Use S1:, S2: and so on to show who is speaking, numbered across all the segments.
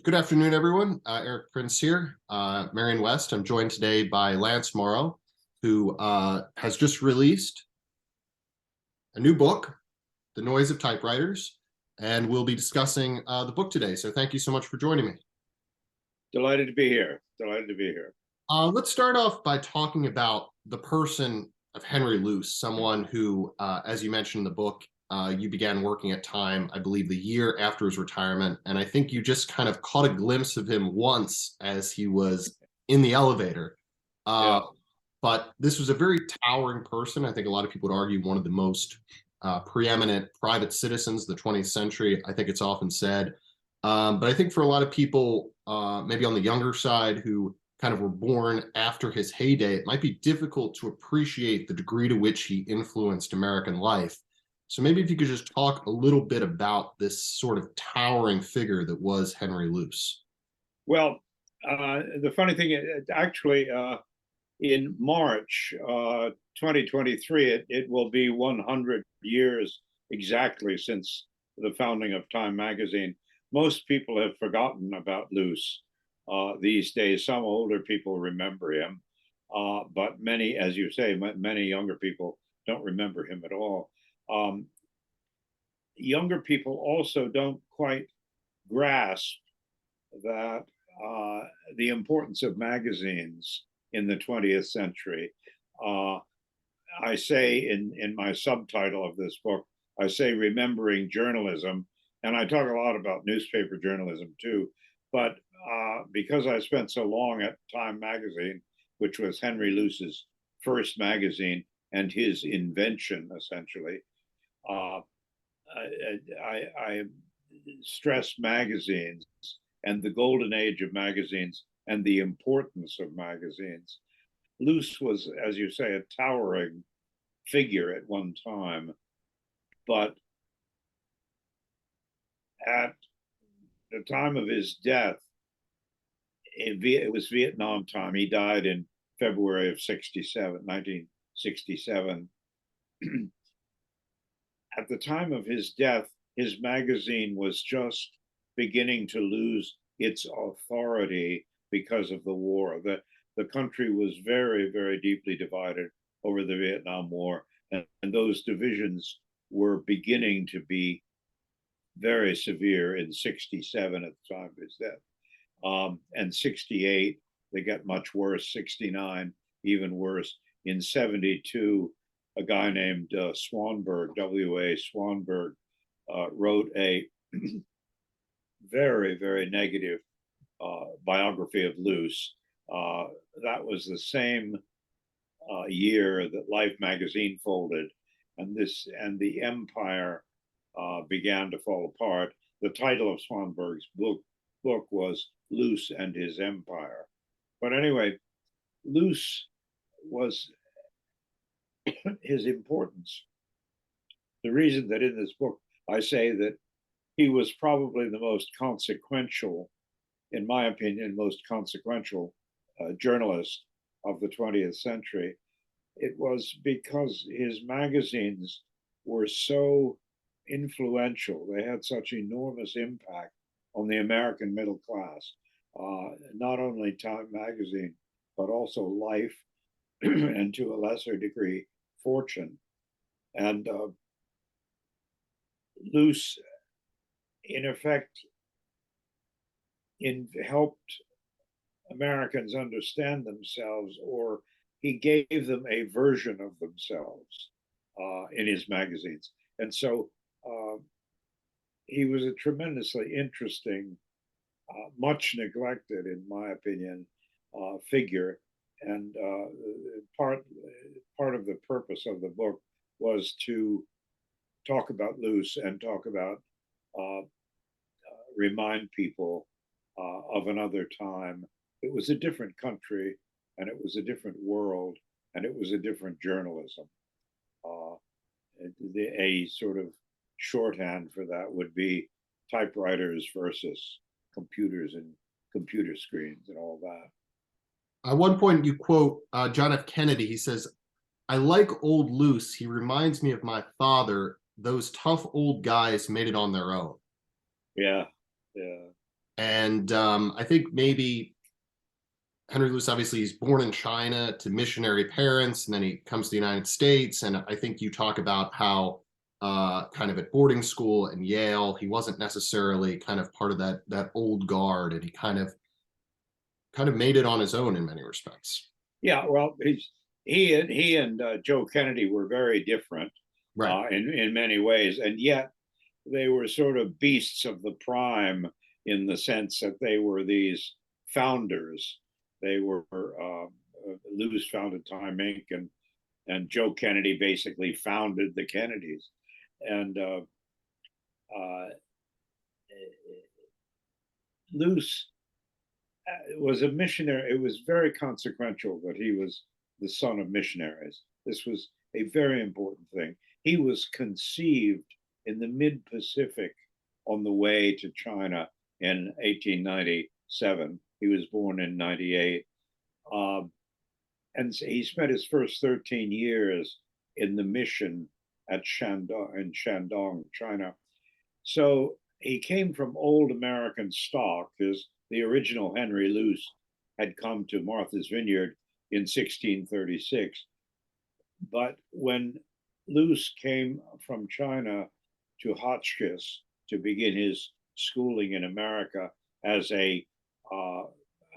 S1: Good afternoon, everyone. Eric Prince here, Merion West. I'm joined today by Lance Morrow, who has just released a new book, The Noise of Typewriters, and we'll be discussing the book today. So thank you so much for joining me.
S2: Delighted to be here. Delighted to be here.
S1: Let's start off by talking about the person of Henry Luce, someone who, as you mentioned in the book, you began working at Time, I believe, the year after his retirement. And I think you just kind of caught a glimpse of him once as he was in the elevator.
S2: Yeah.
S1: But this was a very towering person. I think a lot of people would argue one of the most preeminent private citizens of the 20th century. I think it's often said. But I think for a lot of people, maybe on the younger side, who kind of were born after his heyday, it might be difficult to appreciate the degree to which he influenced American life. So maybe if you could just talk a little bit about this sort of towering figure that was Henry Luce.
S2: Well, the funny thing is, actually, in March 2023, it will be 100 years exactly since the founding of Time magazine. Most people have forgotten about Luce these days. Some older people remember him, but many, as you say, many younger people don't remember him at all. Younger people also don't quite grasp that the importance of magazines in the 20th century. I say in my subtitle of this book, I say remembering journalism, and I talk a lot about newspaper journalism too. But because I spent so long at Time magazine, which was Henry Luce's first magazine and his invention, essentially, I stress magazines and the golden age of magazines and the importance of magazines. Luce was, as you say, a towering figure at one time, but at the time of his death, it was Vietnam time. He died in February of 1967. At the time of his death, his magazine was just beginning to lose its authority because of the war. The country was very, very deeply divided over the Vietnam War, and those divisions were beginning to be very severe in 67 at the time of his death. And 68, they got much worse. 69, even worse. In 72, a guy named Swanberg, W.A. Swanberg, wrote a very, very negative biography of Luce. That was the same year that Life magazine folded, and the empire began to fall apart. The title of Swanberg's book was Luce and His Empire. But anyway, Luce was his importance. The reason that in this book I say that he was probably the most consequential, in my opinion, most consequential journalist of the 20th century, it was because his magazines were so influential. They had such enormous impact on the American middle class. Not only Time magazine, but also Life, and to a lesser degree, Fortune. And Luce, in effect, helped Americans understand themselves, or he gave them a version of themselves in his magazines. And so he was a tremendously interesting, much neglected, in my opinion, figure. And part of the purpose of the book was to talk about Luce and talk about remind people of another time. It was a different country, and it was a different world, and it was a different journalism. A sort of shorthand for that would be typewriters versus computers and computer screens and all that.
S1: At one point, you quote John F. Kennedy. He says, "I like old Luce. He reminds me of my father. Those tough old guys made it on their own."
S2: Yeah, yeah.
S1: And I think maybe Henry Luce, obviously, he's born in China to missionary parents, and then he comes to the United States. And I think you talk about how, kind of at boarding school and Yale, he wasn't necessarily kind of part of that old guard, and he kind of made it on his own in many respects.
S2: Yeah, well, he and Joe Kennedy were very different
S1: Right.
S2: in many ways, and yet they were sort of beasts of the prime in the sense that they were these founders. They were Lewis founded Time Inc. and Joe Kennedy basically founded the Kennedys, and uh, Luce was a missionary. It was very consequential that he was the son of missionaries. This was a very important thing. He was conceived in the mid Pacific on the way to China in 1897. He was born in 98. Um, and he spent his first 13 years in the mission at Shandong, China. So he came from old American stock. The original Henry Luce had come to Martha's Vineyard in 1636. But when Luce came from China to Hotchkiss to begin his schooling in America as a uh,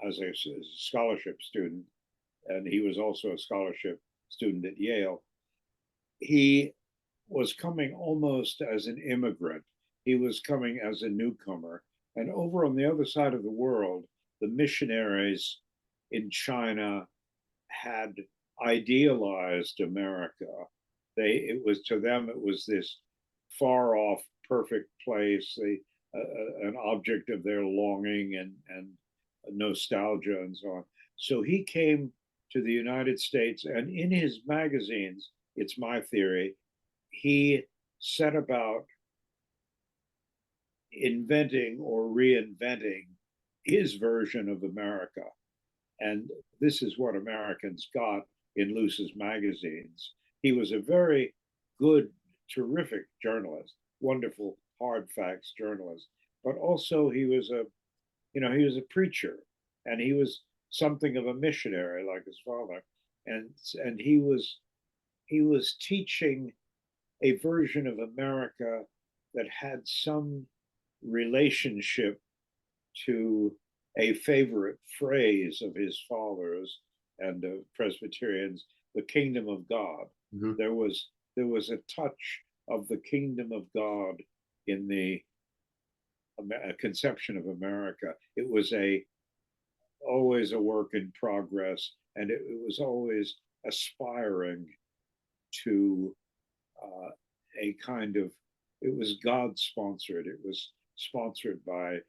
S2: as a scholarship student, and he was also a scholarship student at Yale. He was coming almost as an immigrant. He was coming as a newcomer. And over on the other side of the world, the missionaries in China had idealized America. It was to them, it was this far off, perfect place, an object of their longing and nostalgia and so on. So he came to the United States, and in his magazines, it's my theory, he set about inventing or reinventing his version of America. And this is what Americans got in Luce's magazines. He was a very good, terrific journalist, wonderful hard facts journalist, but also he was a preacher, and he was something of a missionary like his father, and he was teaching a version of America that had some relationship to a favorite phrase of his fathers and of Presbyterians, the kingdom of God.
S1: Mhm.
S2: There was a touch of the kingdom of God in the conception of America. It was always a work in progress, and it was always aspiring to uh, a kind of, it was God sponsored. It was sponsored by,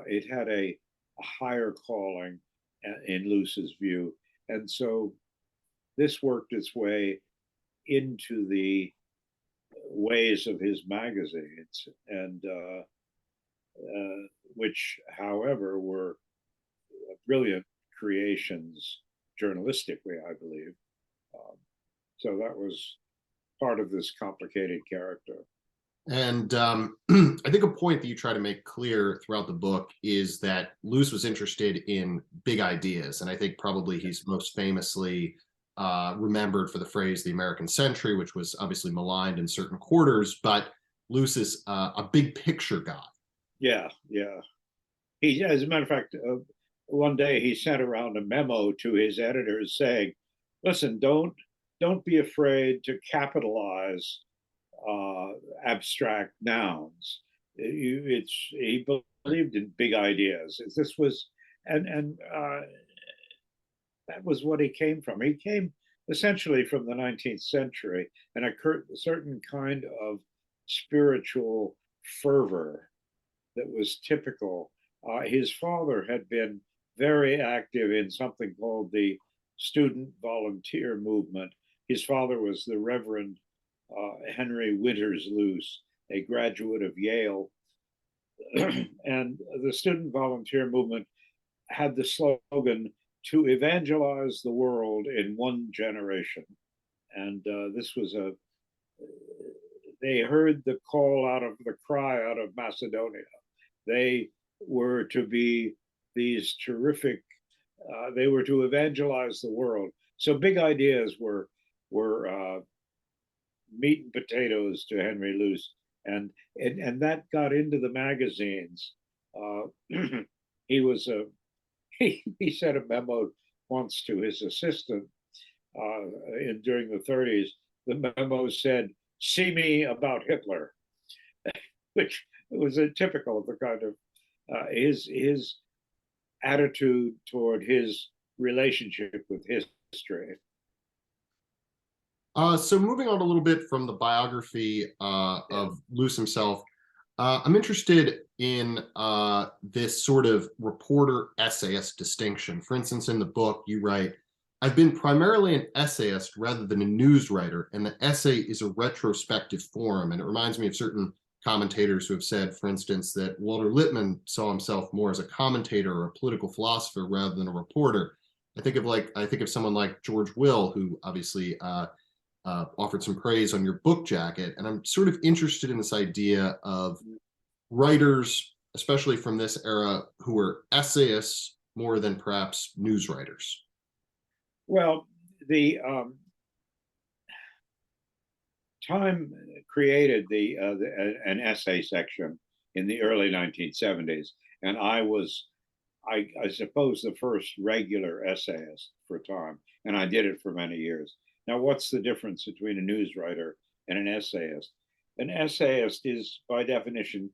S2: it had a higher calling in Luce's view. And so this worked its way into the ways of his magazines, and which, however, were brilliant creations journalistically, I believe. Um, so that was part of this complicated character.
S1: And I think a point that you try to make clear throughout the book is that Luce was interested in big ideas. And I think probably he's most famously remembered for the phrase the American century, which was obviously maligned in certain quarters. But Luce is a big picture guy.
S2: Yeah, yeah. As a matter of fact, one day he sent around a memo to his editors saying, "Listen, don't be afraid to capitalize uh, abstract nouns. He believed in big ideas. This was and that was what he came from. He came essentially from the 19th century and a certain kind of spiritual fervor that was typical. His father had been very active in something called the student volunteer movement. His father was the Reverend Henry Winters Luce, a graduate of Yale. And the student volunteer movement had the slogan to evangelize the world in one generation. And this was they heard the call out of the cry out of Macedonia. They were to be these terrific. They were to evangelize the world. So big ideas were meat and potatoes to Henry Luce, and that got into the magazines. He was a he sent a memo once to his assistant during the 30s. The memo said, "See me about Hitler," which was a typical of the kind of his attitude toward his relationship with history.
S1: So moving on a little bit from the biography
S2: Yeah.
S1: of Luce himself, I'm interested in this sort of reporter essayist distinction. For instance, in the book, you write, I've been primarily an essayist rather than a news writer, and the essay is a retrospective form. And it reminds me of certain commentators who have said, for instance, that Walter Lippmann saw himself more as a commentator or a political philosopher rather than a reporter. I think of someone like George Will, who obviously offered some praise on your book jacket. And I'm sort of interested in this idea of writers, especially from this era, who are essayists more than perhaps news writers.
S2: Well, the Time created an essay section in the early 1970s, and I suppose, the first regular essayist for Time, and I did it for many years. Now, what's the difference between a news writer and an essayist? An essayist is, by definition,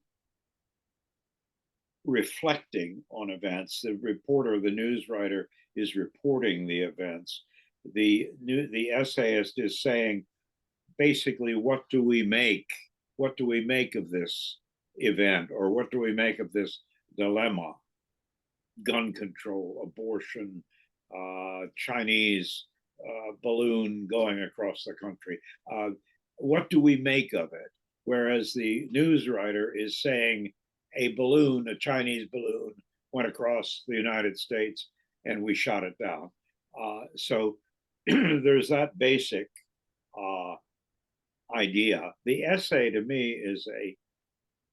S2: reflecting on events. The reporter, the news writer, is reporting the events. The essayist is saying, basically, what do we make? What do we make of this event, or what do we make of this dilemma? Gun control, abortion, Chinese balloon going across the country. What do we make of it? Whereas the news writer is saying a balloon, a Chinese balloon, went across the United States and we shot it down. So there's that basic uh, idea. The essay to me is a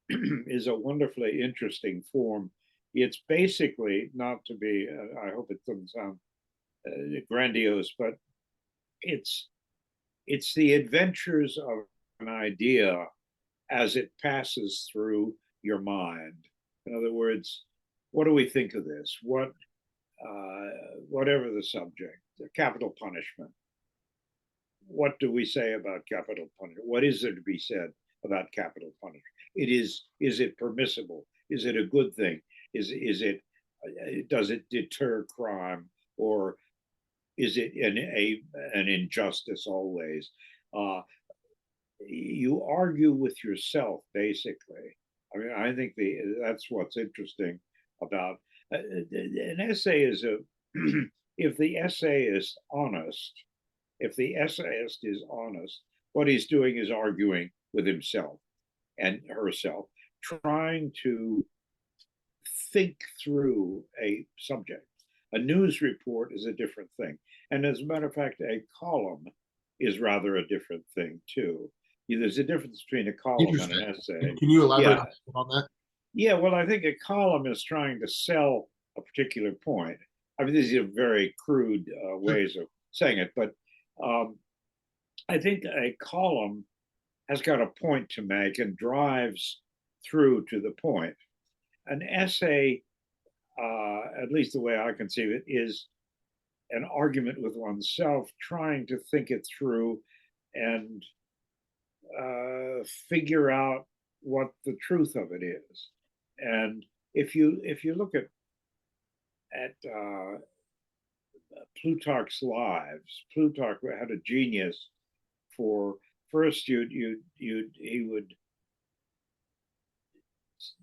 S2: is a wonderfully interesting form. It's basically, not to be, I hope it doesn't sound grandiose, but it's it's the adventures of an idea as it passes through your mind. In other words, what do we think of this? Whatever the subject, capital punishment. What do we say about capital punishment? What is there to be said about capital punishment? Is it permissible? Is it a good thing? Is it does it deter crime, or is it an injustice always? Uh, you argue with yourself, basically. I mean, I think that's what's interesting about an essay is a if the essayist honest, if the essayist is honest, what he's doing is arguing with himself and herself, trying to think through a subject. A news report is a different thing. And as a matter of fact, a column is rather a different thing, too. There's a difference between a column and an
S1: Interesting.
S2: essay.
S1: Can you elaborate
S2: Yeah.
S1: on that?
S2: Yeah, well, I think a column is trying to sell a particular point. I mean, these are very crude ways of saying it, but um, I think a column has got a point to make and drives through to the point. An essay, at least the way I conceive it, is an argument with oneself, trying to think it through and figure out what the truth of it is. And if you look at Plutarch's lives, Plutarch had a genius for first he would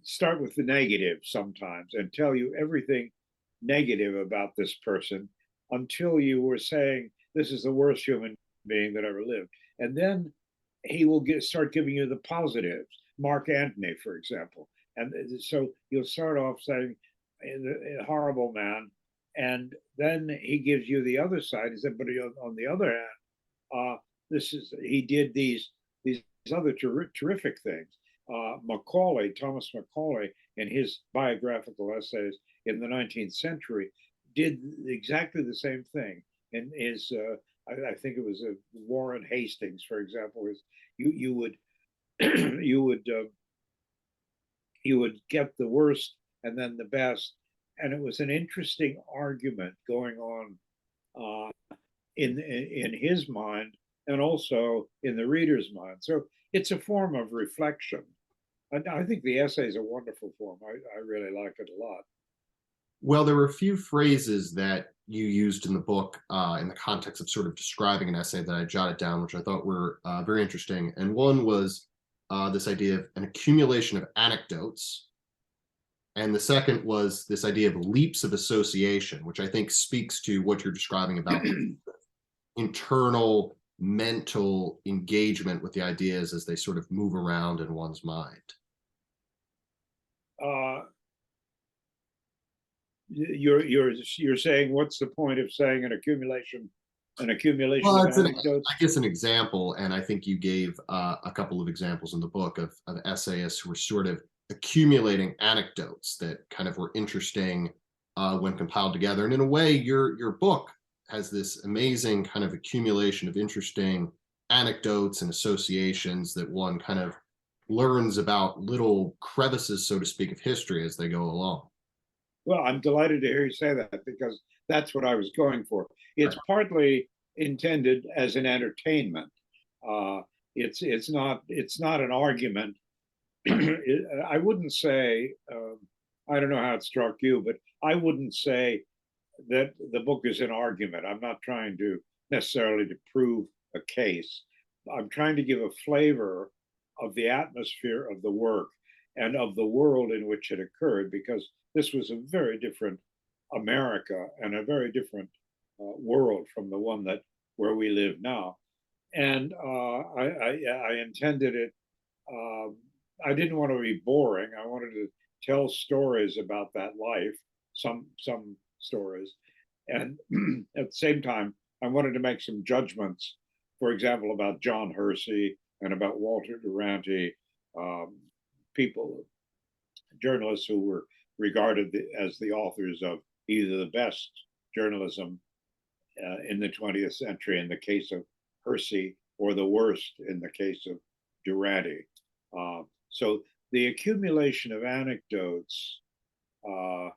S2: start with the negative sometimes and tell you everything negative about this person until you were saying this is the worst human being that ever lived, and then he will start giving you the positives. Mark Antony, for example, and so you'll start off saying a horrible man, and then he gives you the other side. He said, but on the other hand, this is he did these other terrific things. Thomas Macaulay, in his biographical essays in the 19th century, did exactly the same thing. And his, I think it was a Warren Hastings, for example, is you would you would you would get the worst and then the best, and it was an interesting argument going on in his mind and also in the reader's mind. So it's a form of reflection. I think the essay is a wonderful form. I really like it a lot.
S1: Well, there were a few phrases that you used in the book in the context of sort of describing an essay that I jotted down, which I thought were very interesting. And one was this idea of an accumulation of anecdotes. And the second was this idea of leaps of association, which I think speaks to what you're describing about internal mental engagement with the ideas as they sort of move around in one's mind.
S2: uh, you're saying, what's the point of saying an accumulation
S1: Well,
S2: of
S1: it's an,
S2: anecdotes?
S1: I guess, an example, and I think you gave a couple of examples in the book of essayists who were sort of accumulating anecdotes that kind of were interesting when compiled together. And in a way, your book has this amazing kind of accumulation of interesting anecdotes and associations that one kind of learns about little crevices, so to speak, of history as they go along.
S2: Well, I'm delighted to hear you say that, because that's what I was going for. It's partly intended as an entertainment. Uh, it's not an argument. I wouldn't say, I don't know how it struck you, but I wouldn't say that the book is an argument. I'm not trying to necessarily to prove a case. I'm trying to give a flavor of the atmosphere of the work and of the world in which it occurred, because this was a very different America and a very different world from the one that where we live now. And I intended it. Um, I didn't want to be boring. I wanted to tell stories about that life, some stories, and at the same time, I wanted to make some judgments. For example, about John Hersey and about Walter Duranty, um, people, journalists who were regarded as the authors of either the best journalism in the 20th century in the case of Hersey, or the worst in the case of Durante. So the accumulation of anecdotes, uh,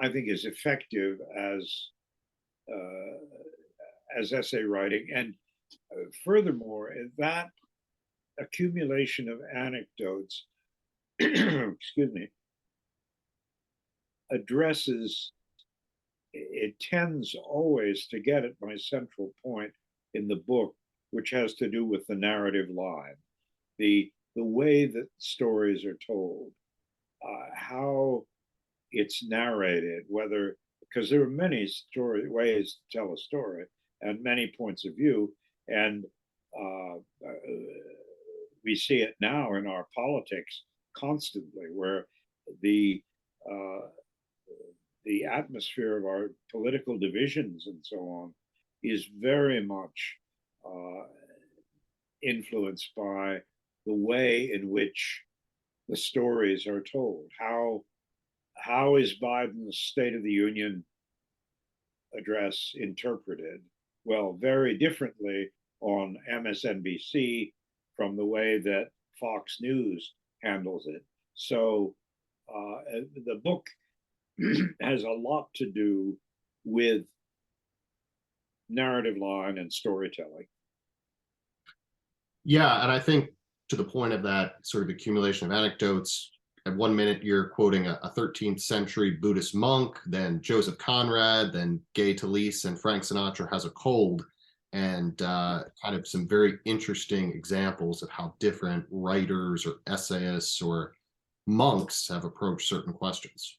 S2: I think, is effective as essay writing, and furthermore, that accumulation of anecdotes, excuse me, addresses, it tends always to get at my central point in the book, which has to do with the narrative line, the way that stories are told, how it's narrated, whether, because there are many ways to tell a story and many points of view, and uh, we see it now in our politics constantly, where the uh, the atmosphere of our political divisions and so on is very much uh, influenced by the way in which the stories are told. How is Biden's State of the Union address interpreted? Well, very differently on MSNBC from the way that Fox News handles it. So the book has a lot to do with narrative line and storytelling.
S1: Yeah, and I think to the point of that sort of accumulation of anecdotes, at one minute you're quoting a 13th century Buddhist monk, then Joseph Conrad, then Gay Talese, and Frank Sinatra has a cold, and kind of some very interesting examples of how different writers or essayists or monks have approached certain questions.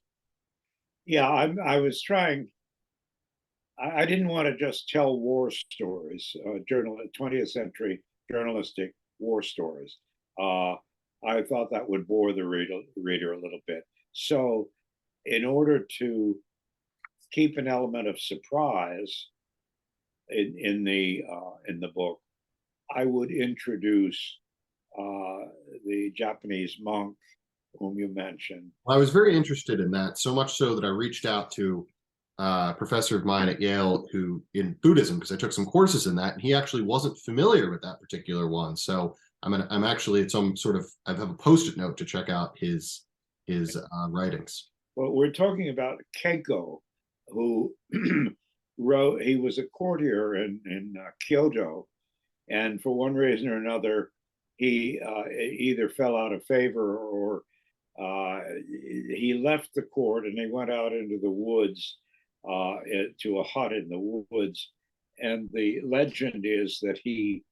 S2: Yeah, I was trying. I didn't want to just tell war stories, 20th century journalistic war stories. Uh, I thought that would bore the reader a little bit. So, in order to keep an element of surprise in the book, I would introduce the Japanese monk whom you mentioned.
S1: I was very interested in that, so much so that I reached out to a professor of mine at Yale who in Buddhism, because I took some courses in that, and he actually wasn't familiar with that particular one. So I'm actually at some sort of I have a post-it note to check out his writings.
S2: Well, we're talking about Keiko, who wrote. He was a courtier in Kyoto, and for one reason or another, he either fell out of favor or he left the court and he went out into the woods to a hut in the woods. And the legend is that he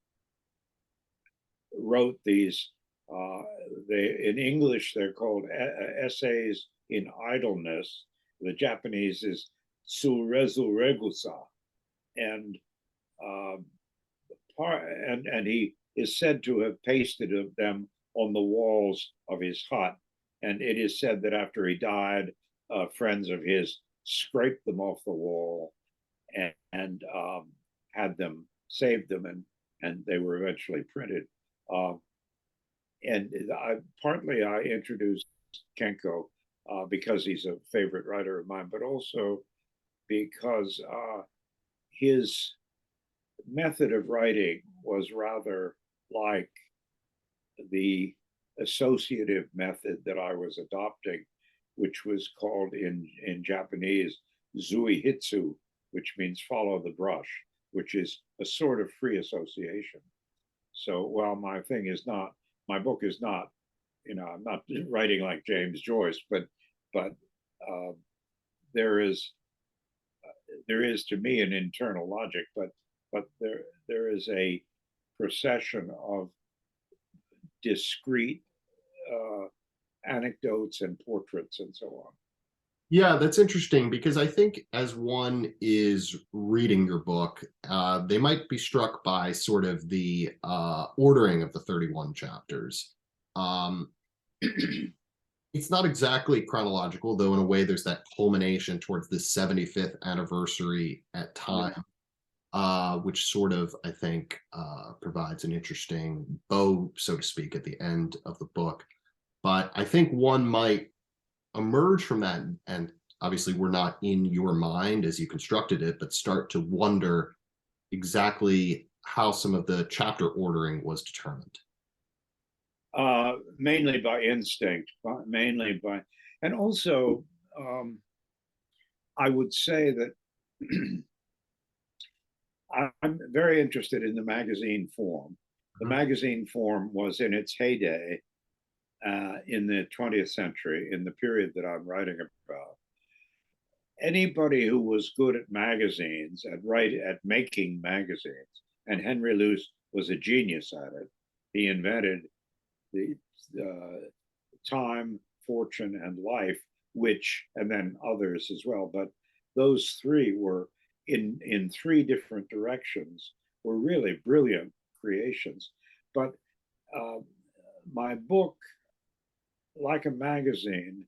S2: wrote these. In English, they're called essays in idleness. The Japanese is surezu regusa, and and he is said to have pasted them on the walls of his hut. And it is said that after he died, friends of his scraped them off the wall and had them, saved them, and they were eventually printed. And partly I introduced Kenko because he's a favorite writer of mine, but also because his method of writing was rather like the associative method that I was adopting, which was called in Japanese zuihitsu, which means follow the brush, which is a sort of free association. So while my book is not, I'm not writing like James Joyce, but there is to me an internal logic, but there is a procession of discrete anecdotes and portraits and so on.
S1: Yeah, that's interesting because I think as one is reading your book, they might be struck by sort of the ordering of the 31 chapters. It's not exactly chronological, though in a way there's that culmination towards the 75th anniversary at time, which sort of, I think, provides an interesting bow, so to speak, at the end of the book. But I think one might emerge from that, and obviously we're not in your mind as you constructed it, but start to wonder exactly how some of the chapter ordering was determined.
S2: Mainly by instinct, and also I would say that I'm very interested in the magazine form. The magazine form was in its heyday in the 20th century, in the period that I'm writing about. Anybody who was good at magazines, at making magazines, and Henry Luce was a genius at it. He invented the Time, Fortune, and Life, and then others as well. But those three were in three different directions, were really brilliant creations. But my book, like a magazine,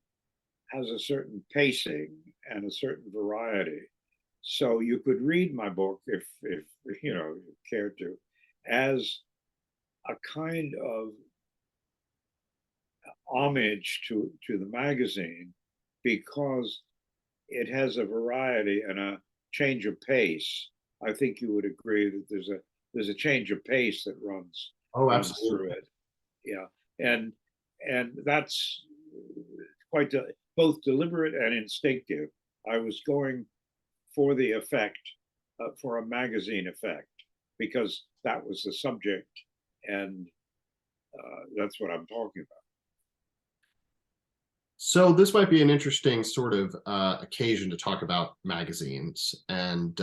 S2: has a certain pacing and a certain variety. So you could read my book if you cared to, as a kind of homage to the magazine, because it has a variety and a change of pace. I think you would agree that there's a change of pace that runs through it. Yeah, and that's quite both deliberate and instinctive. I was going for the effect, for a magazine effect, because that was the subject, and that's what I'm talking about.
S1: So this might be an interesting sort of occasion to talk about magazines. And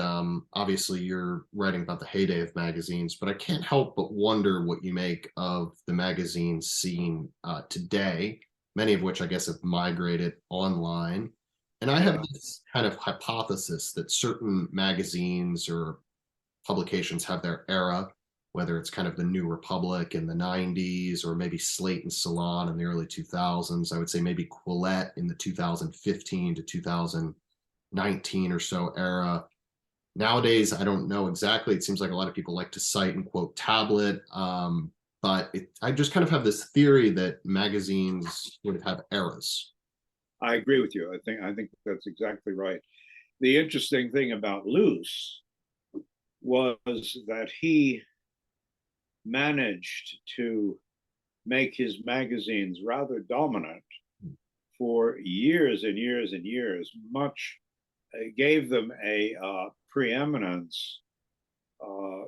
S1: obviously you're writing about the heyday of magazines, but I can't help but wonder what you make of the magazine scene today, many of which I guess have migrated online. And I have this kind of hypothesis that certain magazines or publications have their era, whether it's kind of the New Republic in the 90s or maybe Slate and Salon in the early 2000s. I would say maybe Quillette in the 2015 to 2019 or so era. Nowadays, I don't know exactly. It seems like a lot of people like to cite and quote Tablet. but I just kind of have this theory that magazines would have eras.
S2: I agree with you. I think that's exactly right. The interesting thing about Luce was that he managed to make his magazines rather dominant for years and years and years. Much gave them a preeminence uh,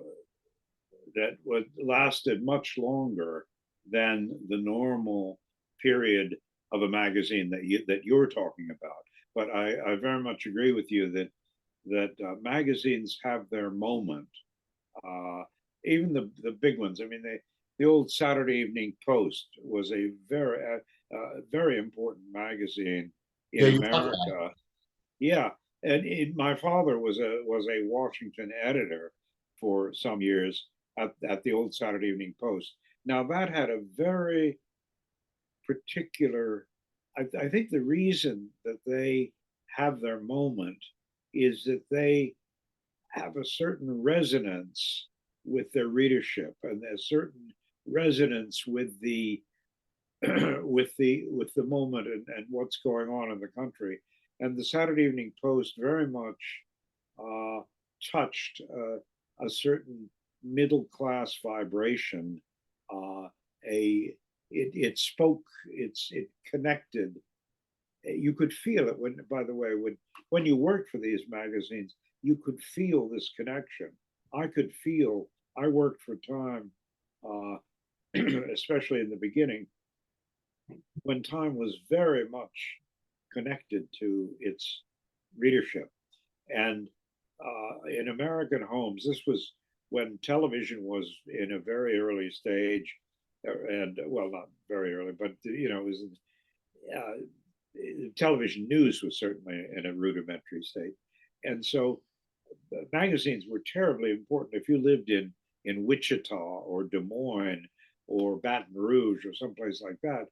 S2: that would lasted much longer than the normal period of a magazine that you're talking about. But I very much agree with you that magazines have their moment. Uh, Even the big ones. I mean, the old Saturday Evening Post was a very important magazine
S1: Yeah,
S2: in
S1: you love that.
S2: America. Yeah, and my father was a Washington editor for some years at the old Saturday Evening Post. Now that had a very particular. I think the reason that they have their moment is that they have a certain resonance with their readership and a certain resonance with the with the moment and what's going on in the country. And the Saturday Evening Post very much uh, touched a certain middle class vibration. A it spoke. It connected. You could feel it when, by the way, when you worked for these magazines, you could feel this connection. I could feel. I worked for Time, uh, especially in the beginning, when Time was very much connected to its readership. And in American homes, this was when television was in a very early stage, and well, not very early, but it was television news was certainly in a rudimentary state, and so magazines were terribly important. If you lived in Wichita or Des Moines or Baton Rouge or someplace like that,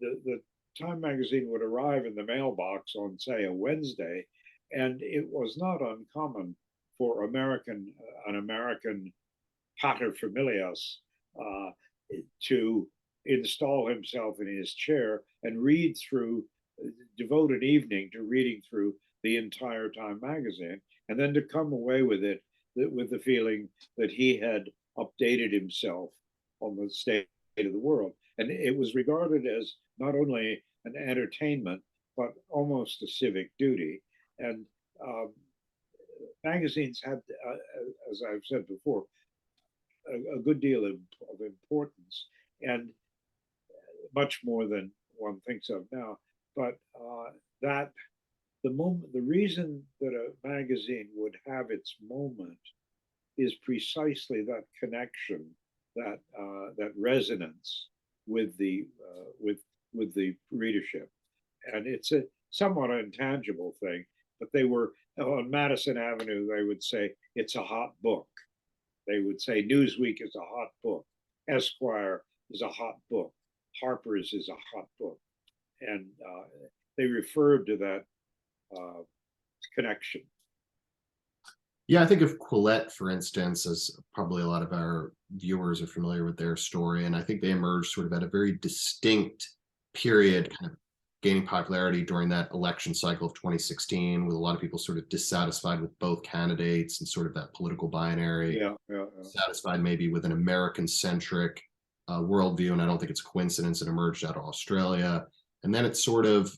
S2: the Time magazine would arrive in the mailbox on, say, a Wednesday, and it was not uncommon for an American paterfamilias uh, to install himself in his chair and devote an evening to reading through the entire Time magazine, and then to come away with it with the feeling that he had updated himself on the state of the world. And it was regarded as not only an entertainment, but almost a civic duty. And um, magazines had, as I've said before, a good deal of importance, and much more than one thinks of now. But that the reason that a magazine would have its moment is precisely that connection, that resonance with the readership, and it's a somewhat intangible thing. But they were on Madison Avenue. They would say it's a hot book. They would say Newsweek is a hot book, Esquire is a hot book, Harper's is a hot book, and they referred to that uh, connection.
S1: Yeah, I think of Quillette, for instance, as probably a lot of our viewers are familiar with their story. And I think they emerged sort of at a very distinct period, kind of gaining popularity during that election cycle of 2016, with a lot of people sort of dissatisfied with both candidates and sort of that political binary,
S2: Yeah, yeah, yeah.
S1: satisfied maybe with an American centric worldview. And I don't think it's a coincidence it emerged out of Australia. And then it's sort of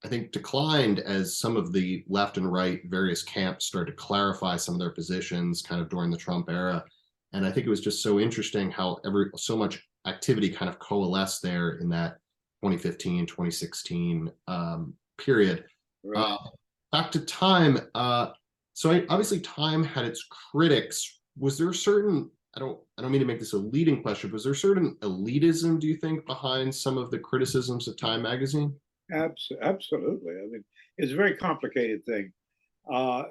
S1: I think declined as some of the left and right various camps started to clarify some of their positions kind of during the Trump era. And I think it was just so interesting how so much activity kind of coalesced there in that 2015, 2016 period.
S2: Right.
S1: Uh, Back to Time. Obviously Time had its critics. Was there a certain, I don't mean to make this a leading question, but was there certain elitism, do you think, behind some of the criticisms of Time magazine?
S2: Absolutely. I mean, it's a very complicated thing. Uh,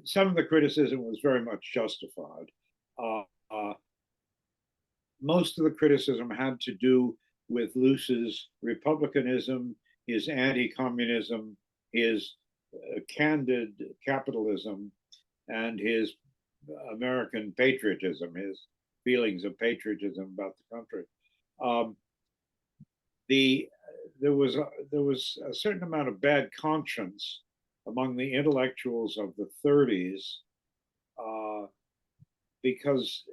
S2: some of the criticism was very much justified. Uh, uh, Most of the criticism had to do with Luce's republicanism, his anti-communism, his candid capitalism, and his American patriotism, his feelings of patriotism about the country. Um, the there was a certain amount of bad conscience among the intellectuals of the 30s, uh, because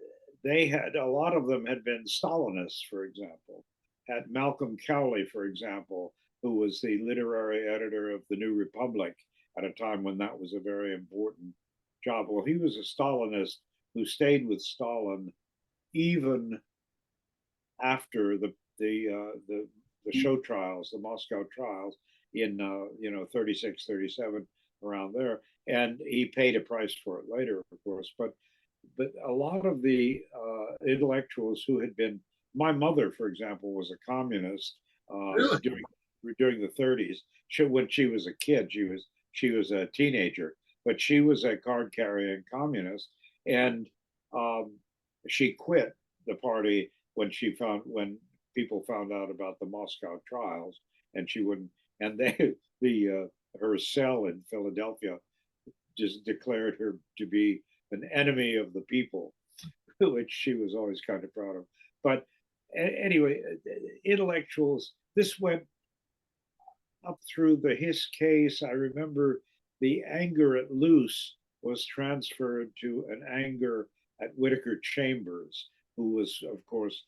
S2: they had, a lot of them had been Stalinists, for example. Had Malcolm Cowley, for example, who was the literary editor of the New Republic at a time when that was a very important job. Well, he was a Stalinist who stayed with Stalin even after the show trials, the Moscow trials in 36, 37, around there, and he paid a price for it later, of course. But a lot of the intellectuals who had been, my mother, for example, was a communist
S1: Really?
S2: during the 30s. When she was a kid, she was a teenager, but she was a card carrying communist, and um, she quit the party when people found out about the Moscow trials, and she wouldn't. And they her cell in Philadelphia just declared her to be an enemy of the people, which she was always kind of proud of. But anyway, intellectuals. This went up through the Hiss case. I remember the anger at Luce was transferred to an anger at Whittaker Chambers, who was, of course,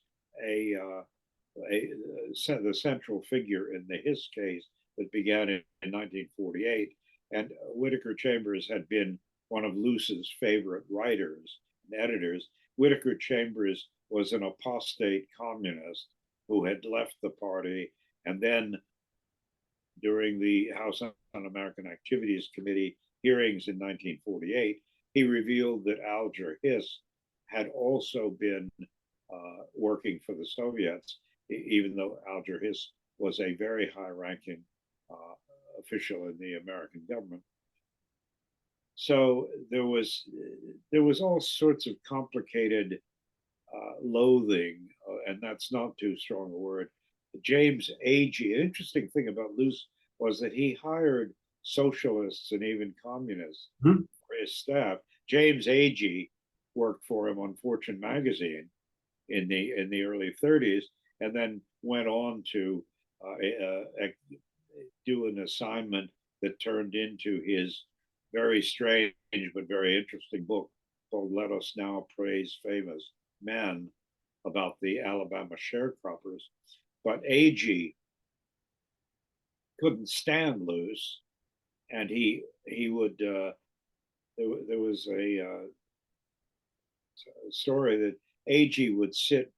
S2: the central figure in the Hiss case that began in 1948. And Whittaker Chambers had been one of Luce's favorite writers and editors. Whittaker Chambers was an apostate communist who had left the party, and then during the House Un-American Activities Committee hearings in 1948, he revealed that Alger Hiss had also been working for the Soviets, even though Alger Hiss was a very high-ranking official in the American government. So there was all sorts of complicated loathing, and that's not too strong a word. James Agee, an interesting thing about Luce was that he hired socialists and even communists for his staff. James Agee worked for him on Fortune magazine in the early 30s, and then went on to do an assignment that turned into his very strange but very interesting book called "Let Us Now Praise Famous Men," about the Alabama sharecroppers. But Agee couldn't stand Luce, and he would there was a story that Agee would sit.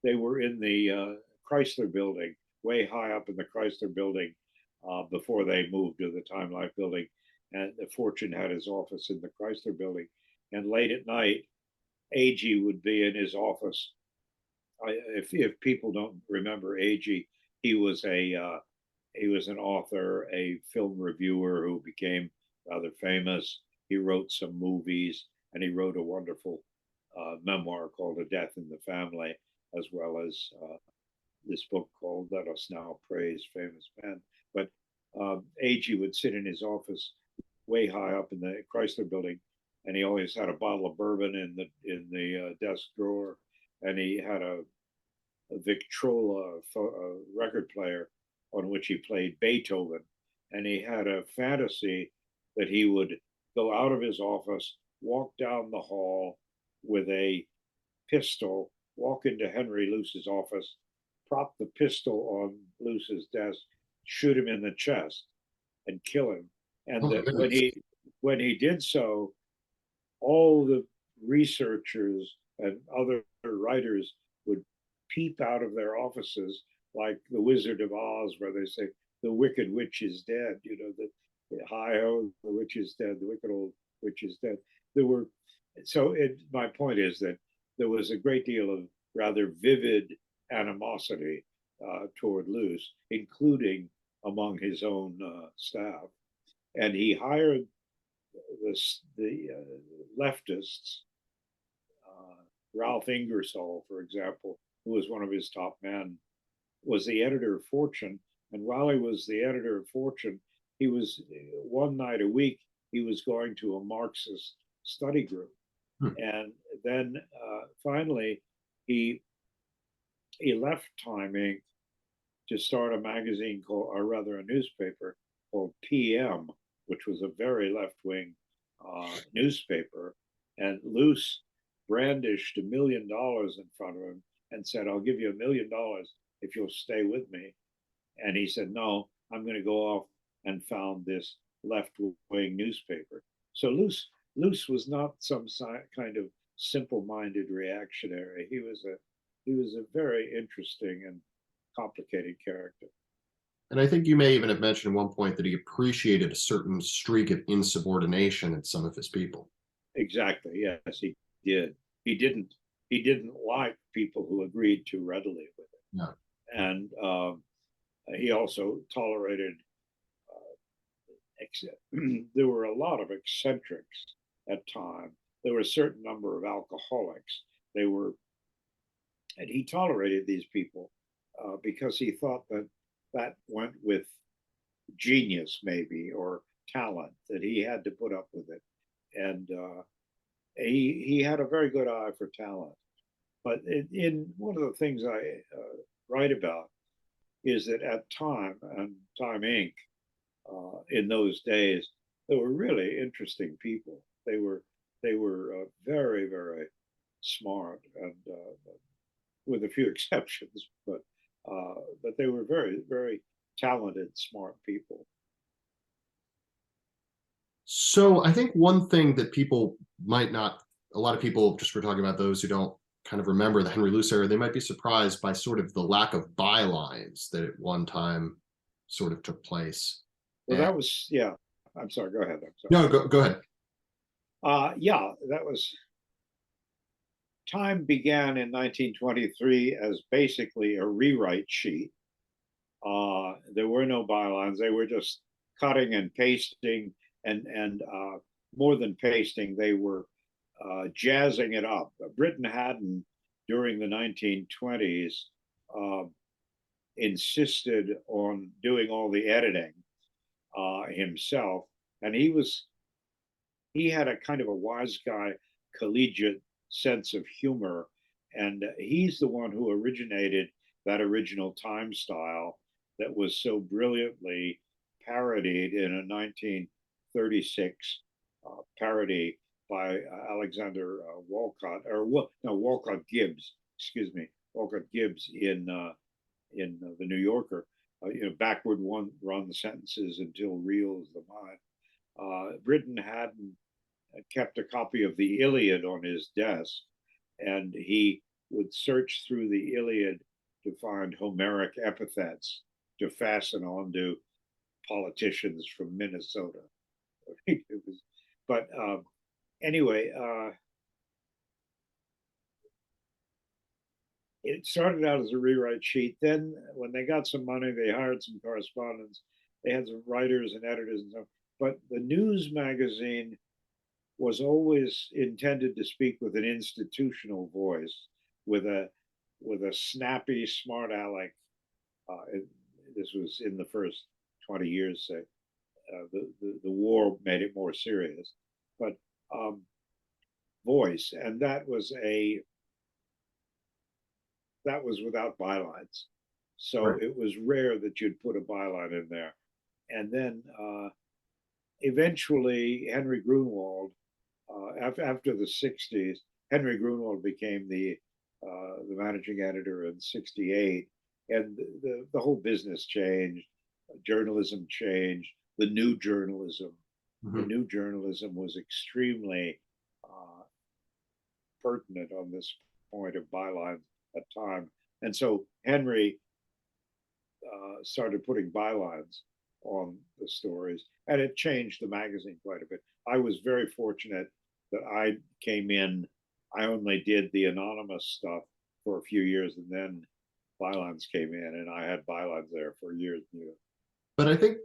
S2: They were in the Chrysler building, way high up in the Chrysler building, before they moved to the Time Life building, and the Fortune had his office in the Chrysler building. And late at night, Agee would be in his office. If people don't remember Agee, he was he was an author, a film reviewer who became rather famous. He wrote some movies, and he wrote a wonderful memoir called "A Death in the Family," as well as this book called "Let Us Now Praise Famous Men." But Agee would sit in his office way high up in the Chrysler building, and he always had a bottle of bourbon in the desk drawer, and he had a Victrola record player on which he played Beethoven, and he had a fantasy that he would go out of his office, walk down the hall with a pistol, walk into Henry Luce's office, prop the pistol on Luce's desk, shoot him in the chest, and kill him. And
S1: Oh my
S2: that
S1: goodness.
S2: when he did so, all the researchers and other writers would peep out of their offices like the Wizard of Oz, where they say the Wicked Witch is dead. You know, the hi ho, the witch is dead. The wicked old witch is dead. There were my point is that there was a great deal of rather vivid animosity toward Luce, including among his own staff, and he hired the leftists, Ralph Ingersoll, for example, who was one of his top men, was the editor of Fortune. And while he was the editor of Fortune, one night a week, he was going to a Marxist study group.
S1: Hmm.
S2: And then finally, he he left Time Inc. to start a magazine called, or rather, a newspaper called PM, which was a very left wing newspaper. And Luce brandished $1 million in front of him and said, "I'll give you $1 million if you'll stay with me." And he said, "No, I'm going to go off and found this left wing newspaper." So Luce was not some kind of simple minded reactionary. He was a very interesting and complicated character.
S1: And I think you may even have mentioned at one point that he appreciated a certain streak of insubordination in some of his people.
S2: Exactly. Yes, he did. He didn't. He didn't like people who agreed too readily with it,
S1: Yeah.
S2: and he also tolerated. There were a lot of eccentrics at time. There were a certain number of alcoholics. They were, and he tolerated these people because he thought that that went with genius, maybe, or talent, that he had to put up with it. And he had a very good eye for talent. But in one of the things I write about is that at Time and Time Inc. In those days, they were really interesting people. They were very, very smart, and with a few exceptions, but they were very, very talented, smart people.
S1: So I think one thing that people might not, a lot of people, just we're talking about those who don't kind of remember the Henry Luce era, they might be surprised by sort of the lack of bylines that at one time sort of took place.
S2: Well,
S1: And
S2: that was, yeah. I'm sorry. Go ahead. I'm sorry.
S1: no, go ahead.
S2: Yeah, that was. Time began in 1923 as basically a rewrite sheet. There were no bylines; they were just cutting and pasting, and more than pasting, they were jazzing it up. Britain Haddon, during the 1920s, uh, insisted on doing all the editing himself, and he had a kind of a wise guy, collegiate sense of humor, and he's the one who originated that original Time style that was so brilliantly parodied in a 1936 parody by Alexander Walcott, or no, Walcott Gibbs, excuse me, Walcott Gibbs in the New Yorker. Backward one run the sentences until real is the mind. Britain hadn't kept a copy of the Iliad on his desk, and he would search through the Iliad to find Homeric epithets to fasten onto politicians from Minnesota. But anyway, it started out as a rewrite sheet. Then, when they got some money, they hired some correspondents. They had some writers and editors and stuff. But the news magazine was always intended to speak with an institutional voice, with a snappy, smart aleck. This was in the first 20 years. Say, the war made it more serious, but voice, and that was without bylines. So
S1: Right.
S2: it was rare that you'd put a byline in there. And then eventually, Henry Grunwald, after the 60s, Henry Grunwald became the managing editor in 68. And the whole business changed, journalism changed, the new journalism. The
S1: Mhm.
S2: new journalism was extremely pertinent on this point of bylines at time. And so Henry started putting bylines on the stories, and it changed the magazine quite a bit. I was very fortunate that I came in. I only did the anonymous stuff for a few years, and then bylines came in, and I had bylines there for years and years.
S1: But I think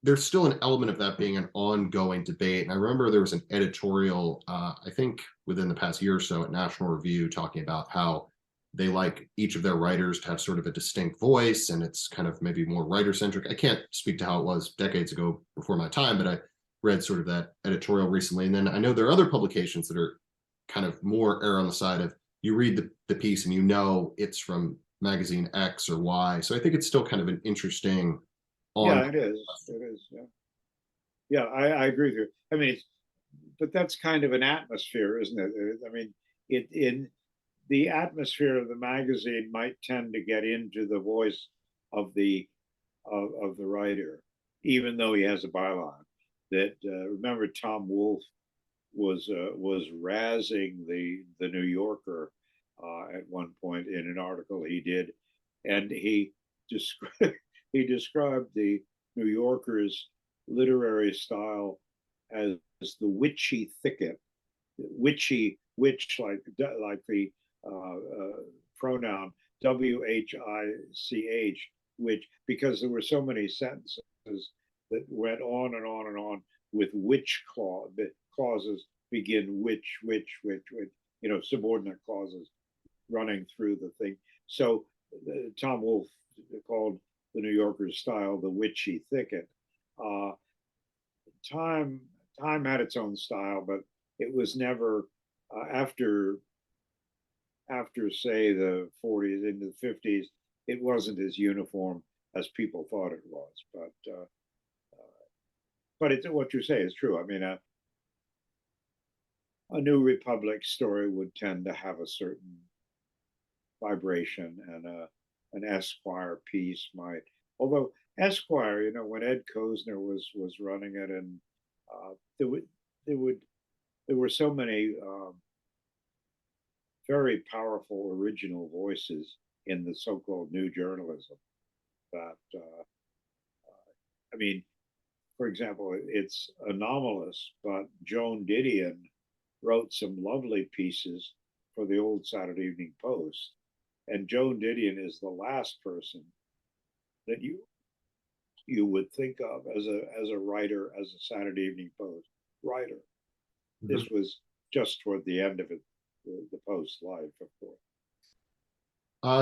S1: there's still an element of that being an ongoing debate. And I remember there was an editorial, I think within the past year or so at National Review, talking about how they like each of their writers to have sort of a distinct voice, and it's kind of maybe more writer centric. I can't speak to how it was decades ago before my time, but I read sort of that editorial recently. And then I know there are other publications that are kind of more err on the side of you read the piece and you know it's from magazine X or Y. So I think it's still kind of an interesting on.
S2: Yeah, it is. It is. Yeah. Yeah, I agree with you. I mean, but that's kind of an atmosphere, isn't it? I mean, it in the atmosphere of the magazine might tend to get into the voice of of the writer, even though he has a byline. That remember Tom Wolfe was razzing the New Yorker at one point in an article he did, and he described he described the New Yorker's literary style as the witchy thicket, witchy witch like the pronoun WHICH, which because there were so many sentences that went on and on and on with which clause, that clauses begin which, subordinate clauses running through the thing. So Tom Wolfe called the New Yorker's style the witchy thicket. Uh, time Time had its own style, but it was never after say the 40s into the 50s. It wasn't as uniform as people thought it was, but it's what you say is true. I mean, a New Republic story would tend to have a certain vibration, and an Esquire piece might. Although Esquire, when Ed Kosner was running it, and there would there would there were so many very powerful original voices in the so-called new journalism that I mean, for example, it's anomalous, but Joan Didion wrote some lovely pieces for the old Saturday Evening Post. And Joan Didion is the last person that you would think of as a writer, as a Saturday Evening Post writer. Mm-hmm. This was just toward the end of it, the Post's life, of course.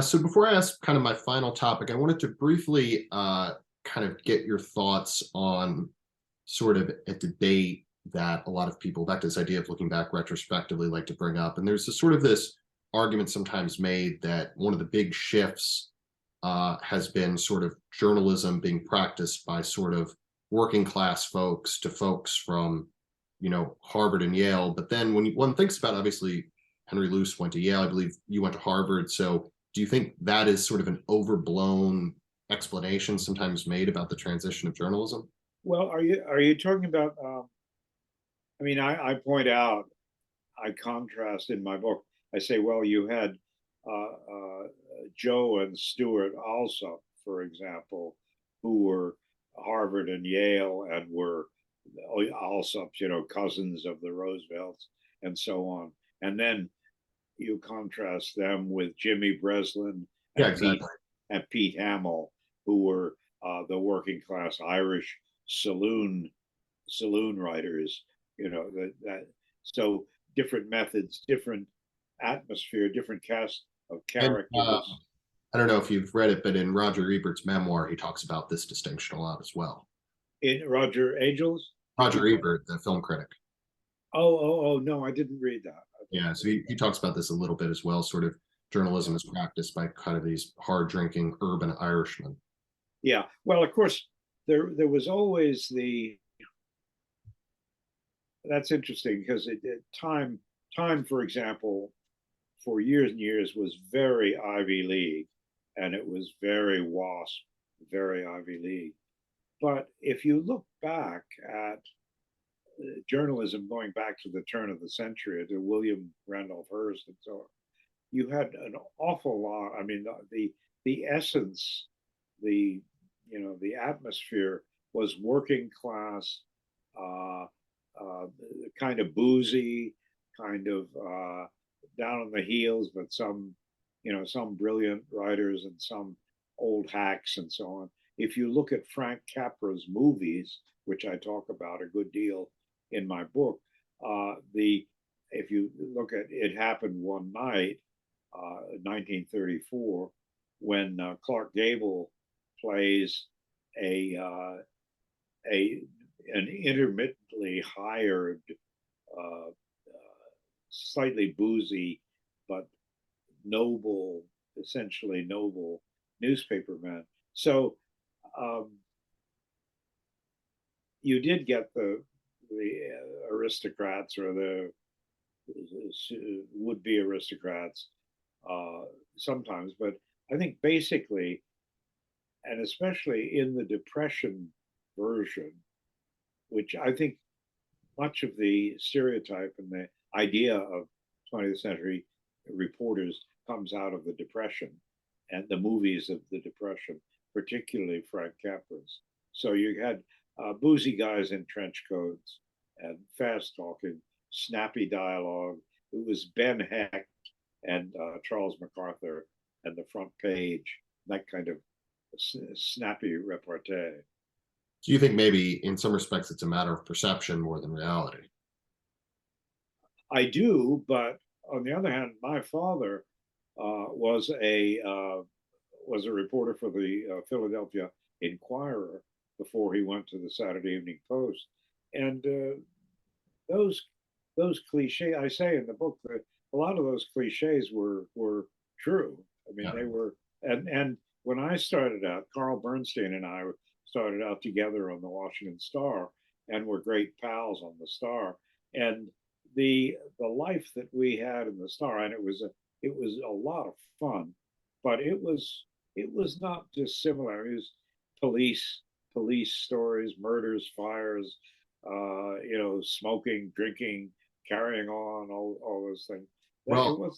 S1: So before I ask kind of my final topic, I wanted to briefly kind of get your thoughts on sort of a debate that a lot of people, back to this idea of looking back retrospectively, like to bring up. And there's this argument sometimes made that one of the big shifts has been sort of journalism being practiced by sort of working class folks to folks from, Harvard and Yale. But then when one thinks about, obviously, Henry Luce went to Yale, I believe you went to Harvard. So do you think that is sort of an overblown explanation sometimes made about the transition of journalism?
S2: Well, are you talking about? I mean, I point out, I contrast in my book. I say, well, you had Joe and Stuart Alsop, for example, who were Harvard and Yale and were Alsops, cousins of the Roosevelts and so on. And then you contrast them with Jimmy Breslin and,
S1: yeah, exactly.
S2: Pete Hamill, who were the working class Irish saloon writers. So different methods, different atmosphere, different cast of characters. And,
S1: I don't know if you've read it, but in Roger Ebert's memoir, he talks about this distinction a lot as well.
S2: In Roger Angels?
S1: Roger Ebert, the film critic.
S2: Oh, no, I didn't read that.
S1: Yeah, so he talks about this a little bit as well, sort of journalism is practiced by kind of these hard-drinking urban Irishmen.
S2: Yeah, well, of course, there was always that's interesting because time, for example, for years and years was very Ivy League, and it was very WASP, very Ivy League. But if you look back at journalism going back to the turn of the century, to William Randolph Hearst and so on, you had an awful lot. I mean, the essence, the atmosphere was working class, kind of boozy, kind of down on the heels, but some brilliant writers and some old hacks and so on. If you look at Frank Capra's movies, which I talk about a good deal in my book, if you look at It Happened One Night, 1934, when Clark Gable plays an intermittently hired slightly boozy, but noble, essentially noble newspapermen. So um, you did get the aristocrats or the would be aristocrats uh, sometimes, but I think basically, and especially in the Depression version, which I think much of the stereotype and the idea of 20th century reporters comes out of the Depression and the movies of the Depression, particularly Frank Capra's. So you had boozy guys in trench coats and fast talking, snappy dialogue. It was Ben Hecht and Charles MacArthur and the front page, that kind of snappy repartee.
S1: Do you think maybe in some respects it's a matter of perception more than reality?
S2: I do, but on the other hand, my father was a reporter for the Philadelphia Inquirer before he went to the Saturday Evening Post, and those those cliches I say in the book that a lot of those cliches were true. I mean,
S1: Yeah.
S2: they were, and when I started out, Carl Bernstein and I started out together on the Washington Star, and were great pals on the Star, and the life that we had in the Star, and it was a lot of fun, but it was not dissimilar. It was police police stories, murders, fires, smoking, drinking, carrying on, all those things. That
S1: Well,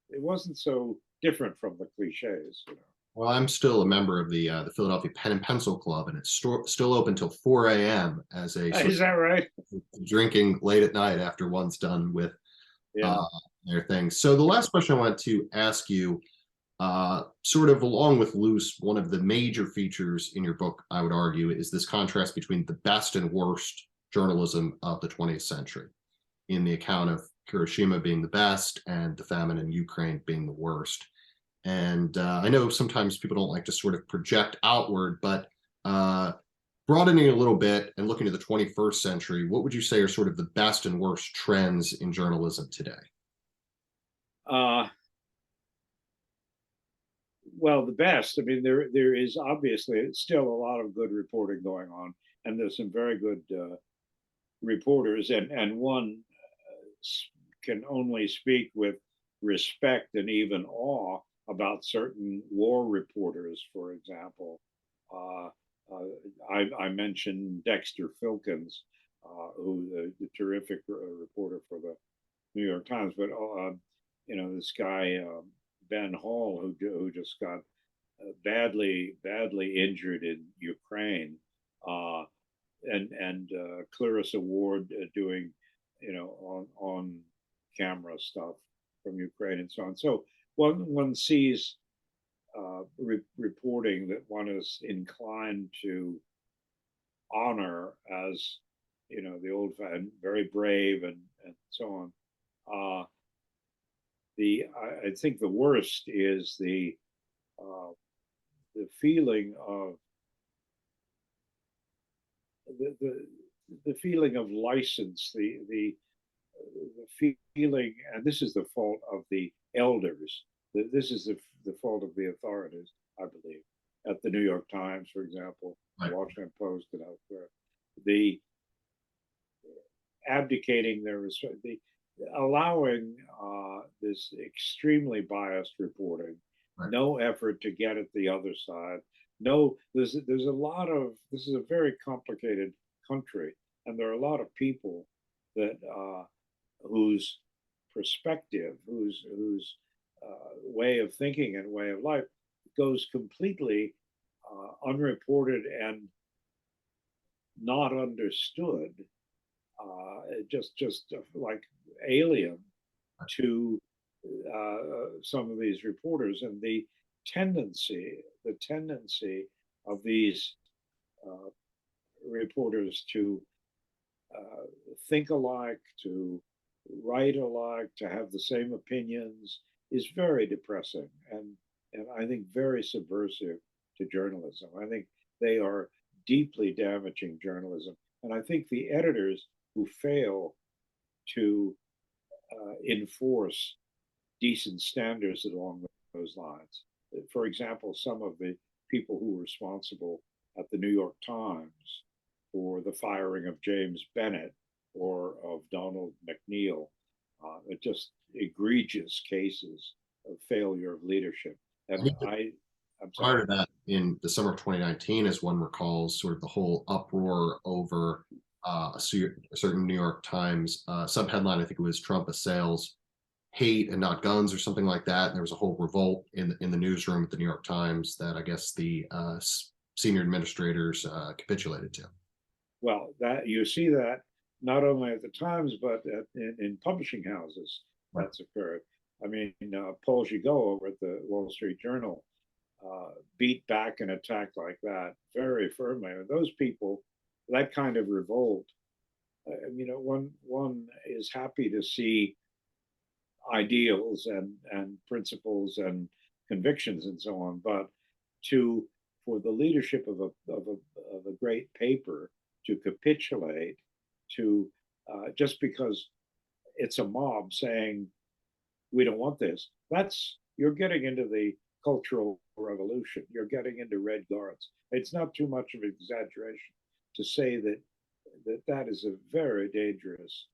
S2: it wasn't so different from the cliches, you know.
S1: well, I'm still a member of the Philadelphia Pen and Pencil Club, and it's still open till 4 a.m. as a sort
S2: Is that right?
S1: of drinking late at night after one's done with
S2: Yeah.
S1: uh, their things. So the last question I want to ask you, sort of along with Loose, one of the major features in your book, I would argue, is this contrast between the best and worst journalism of the 20th century, in the account of Hiroshima being the best and the famine in Ukraine being the worst. And I know sometimes people don't like to sort of project outward, but broadening a little bit and looking to the 21st century, what would you say are sort of the best and worst trends in journalism today?
S2: Uh, well, the best. I mean, there is obviously still a lot of good reporting going on, and there's some very good reporters, and one can only speak with respect and even awe about certain war reporters, for example. Uh, I mentioned Dexter Filkins, who the terrific reporter for the New York Times, but this guy Ben Hall, who just got badly injured in Ukraine, uh, and Clarissa Ward doing on camera stuff from Ukraine and so on. So one sees reporting that one is inclined to honor as the old and very brave and so on. I think the worst is uh, the feeling of the the feeling of license, the feeling, and this is the fault of the elders. This is the fault of the authorities, I believe, at the New York Times, for example, the
S1: Right.
S2: Washington Post, and elsewhere. The abdicating their the allowing this extremely biased reporting,
S1: Right.
S2: no effort to get at the other side. No, there's a lot of this is a very complicated country, and there are a lot of people that whose perspective, whose way of thinking and way of life goes completely unreported and not understood, just like alien to some of these reporters, and the tendency of these uh, reporters to think alike, to write alike, to have the same opinions is very depressing, and I think very subversive to journalism. I think they are deeply damaging journalism, and I think the editors who fail to enforce decent standards along those lines. For example, some of the people who were responsible at the New York Times for the firing of James Bennett or of Donald McNeil, just egregious cases of failure of leadership. And I'm
S1: Prior
S2: sorry.
S1: to that, in the summer of 2019, as one recalls, sort of the whole uproar over a certain New York Times subheadline, I think it was Trump assails hate and not guns or something like that. And there was a whole revolt in the newsroom at the New York Times that I guess the senior administrators capitulated to.
S2: Well, that you see that not only at the Times but in publishing houses
S1: Right.
S2: that's occurred. I mean, Paul Gigot over at the Wall Street Journal beat back an attack like that very firmly. And those people, that kind of revolt, one is happy to see ideals and principles and convictions and so on, but to for the leadership of a great paper to capitulate to just because it's a mob saying we don't want this, that's you're getting into the cultural revolution. You're getting into Red Guards. It's not too much of an exaggeration to say that is a very dangerous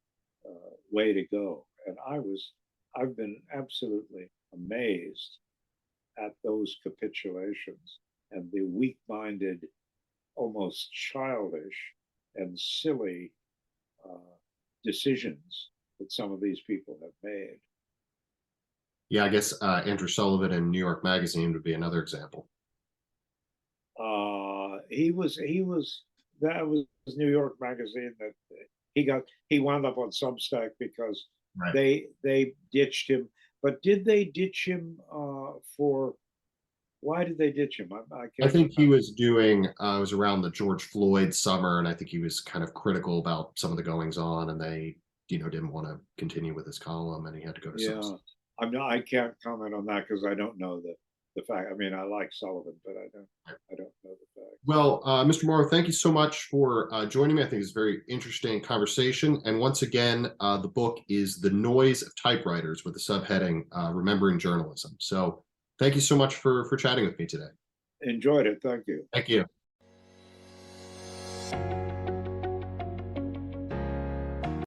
S2: way to go. And I've been absolutely amazed at those capitulations and the weak-minded, almost childish and silly decisions that some of these people have made.
S1: Yeah, I guess Andrew Sullivan in New York Magazine would be another example.
S2: That was New York Magazine that he wound up on Substack because
S1: Right.
S2: they ditched him. But did they ditch him for? Why did they ditch him? I
S1: I
S2: can't
S1: think he
S2: remember.
S1: was doing, it was around the George Floyd summer, and I think he was kind of critical about some of the goings on, and they, didn't want to continue with his column, and he had to go to some.
S2: Yeah, I'm not. I can't comment on that because I don't know the fact. I mean, I like Sullivan, but I don't know the fact.
S1: Well, Mr. Morrow, thank you so much for joining me. I think it's a very interesting conversation. And once again, the book is The Noise of Typewriters with the subheading Remembering Journalism. So thank you so much for chatting with me today.
S2: Enjoyed it. Thank you.
S1: Thank you.